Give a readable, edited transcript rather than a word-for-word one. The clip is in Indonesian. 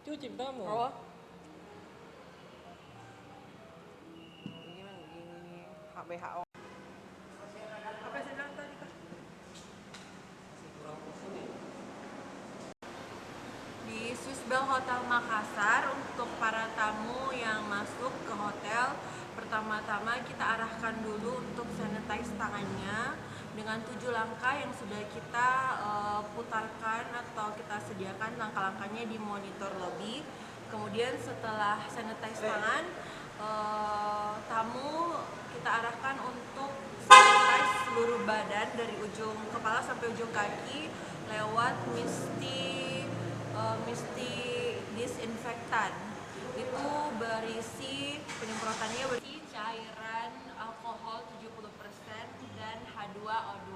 Cuci pertama. Oh. Begini WHO. Apa sih bilang tadi Kak? Di Swiss Bell Hotel Makassar, untuk para tamu yang masuk ke hotel, pertama-tama kita arahkan dulu untuk sanitize tangannya dengan 7 langkah yang sudah kita putarkan atau kita sediakan langkah-langkahnya di monitor lobby. Kemudian setelah sanitize tangan, tamu kita arahkan untuk sanitize seluruh badan dari ujung kepala sampai ujung kaki lewat misti disinfektan. Itu berisi, penyemprotannya berisi cairan alkohol 70% dan H2O2.